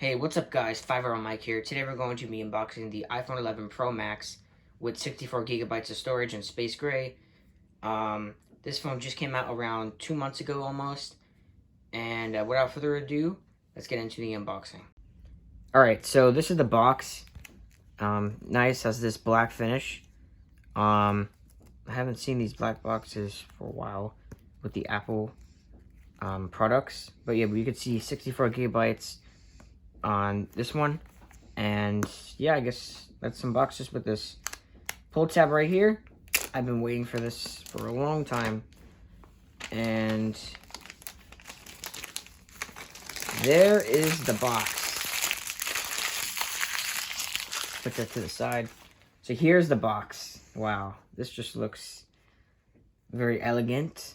Hey, what's up guys, 5 Mike here. Today we're going to be unboxing the iPhone 11 Pro Max with 64 gigabytes of storage and space gray. This phone just came out around 2 months ago almost. And without further ado, let's get into the unboxing. Alright, so this is the box. Nice, has this black finish. I haven't seen these black boxes for a while with the Apple products. But yeah, you could see 64 gigabytes on this one. And yeah, I guess let's unbox this with this pull tab right here. I've been waiting for this for a long time. And there is the box. Put that to the side. So here's the box. Wow, this just looks very elegant.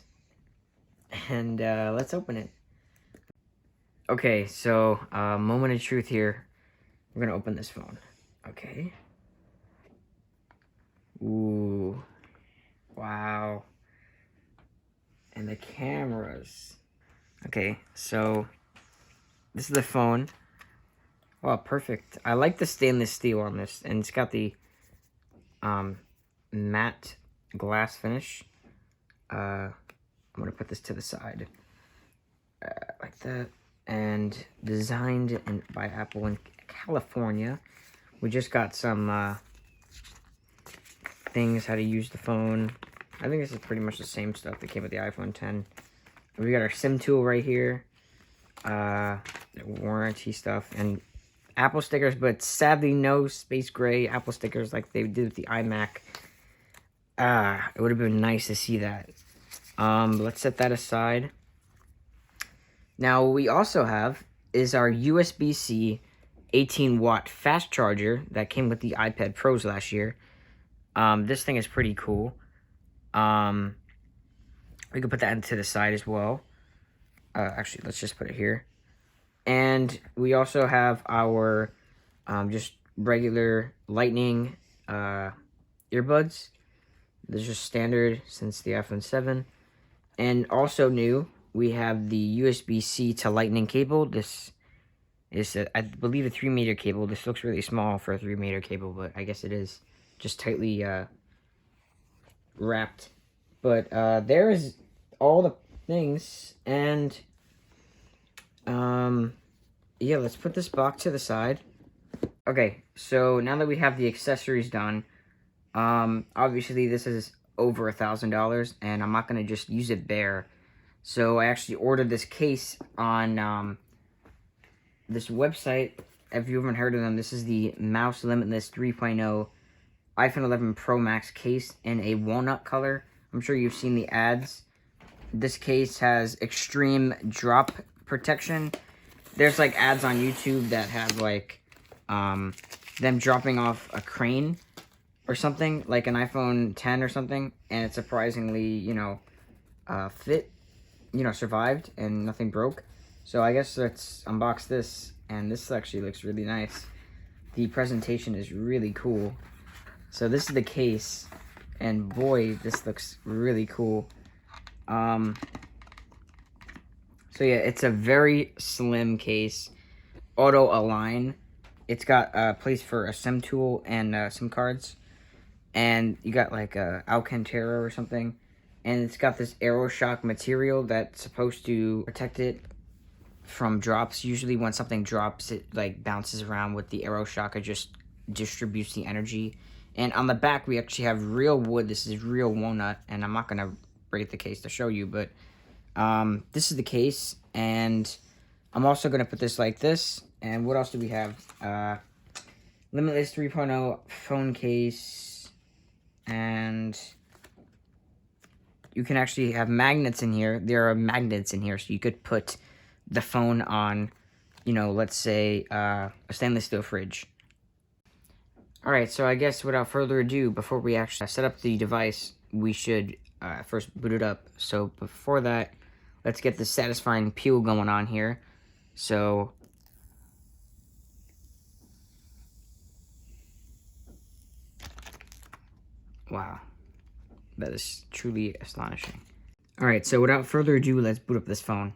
And let's open it. Okay, so moment of truth here. We're gonna open this phone. Okay. Ooh. Wow. And the cameras. Okay, so this is the phone. Wow, perfect. I like the stainless steel on this, and it's got the matte glass finish. I'm gonna put this to the side like that. And designed by Apple in California. We just got some things, how to use the phone. I think this is pretty much the same stuff that came with the iPhone 10. We got our SIM tool right here. Warranty stuff and Apple stickers, but sadly no space gray Apple stickers like they did with the iMac. It would have been nice to see that. Let's set that aside. Now, what we also have is our USB-C 18-watt fast charger that came with the iPad Pros last year. This thing is pretty cool. We can put that into the side as well. Actually, let's just put it here. And we also have our just regular Lightning earbuds. This is just standard since the iPhone 7. And also new, we have the USB-C to Lightning cable. This is, I believe, a 3-meter cable. This looks really small for a 3-meter cable, but I guess it is just tightly wrapped. But there is all the things, and yeah, let's put this box to the side. Okay, so now that we have the accessories done, obviously this is over $1,000, and I'm not gonna just use it bare. So I actually ordered this case on this website. If you haven't heard of them, this is the Mouse Limitless 3.0 iPhone 11 Pro Max case in a walnut color. I'm sure you've seen the ads. This case has extreme drop protection. There's like ads on YouTube that have like them dropping off a crane or something, like an iPhone 10 or something, and it surprisingly, fit, survived and nothing broke. So I guess let's unbox this, and this actually looks really nice. The presentation is really cool. So this is the case, and boy, this looks really cool. So yeah, it's a very slim case, auto align. It's got a place for a SIM tool and SIM cards, and you got like a Alcantara or something, and it's got this AeroShock material that's supposed to protect it from drops. Usually when something drops, it like bounces around with the AeroShock. It just distributes the energy. And on the back, we actually have real wood. This is real walnut, and I'm not gonna break the case to show you, but this is the case, and I'm also gonna put this like this. And what else do we have? Limitless 3.0 phone case, and you can actually have magnets in here. There are magnets in here, so you could put the phone on, let's say a stainless steel fridge. Alright, so I guess without further ado, before we actually set up the device, we should first boot it up. So before that, let's get the satisfying peel going on here. So wow, that is truly astonishing. Alright, so without further ado, let's boot up this phone.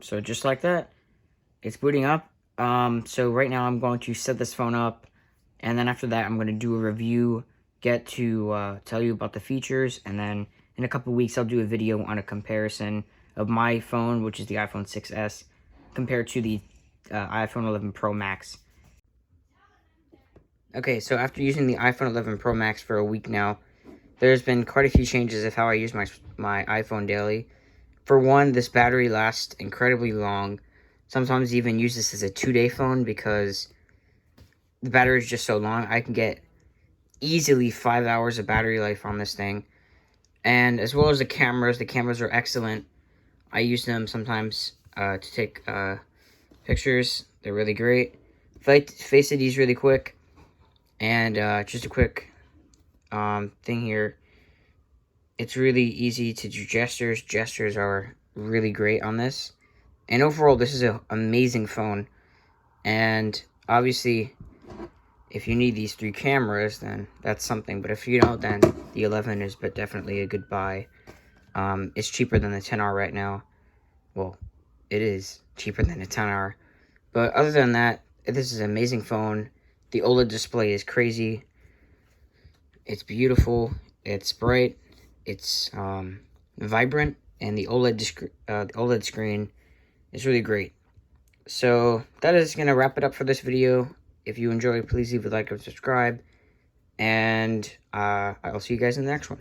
So just like that, it's booting up. So right now I'm going to set this phone up, and then after that I'm going to do a review, get to tell you about the features, and then in a couple weeks I'll do a video on a comparison of my phone, which is the iPhone 6s, compared to the iPhone 11 Pro Max. Okay, so after using the iPhone 11 Pro Max for a week now, there's been quite a few changes of how I use my iPhone daily. For one, this battery lasts incredibly long. Sometimes even use this as a 2-day phone because the battery is just so long. I can get easily 5 hours of battery life on this thing. And as well as the cameras are excellent. I use them sometimes to take pictures. They're really great. Face ID is really quick. And just a quick thing here. It's really easy to do gestures. Gestures are really great on this. And overall, this is an amazing phone. And obviously, if you need these 3 cameras, then that's something. But if you don't, then the 11 is but definitely a good buy. It's cheaper than the 10R right now. Well, it is cheaper than the 10R. But other than that, this is an amazing phone. The OLED display is crazy. It's beautiful. It's bright. It's vibrant. And the OLED screen is really great. So that is going to wrap it up for this video. If you enjoyed, please leave a like and subscribe. And I'll see you guys in the next one.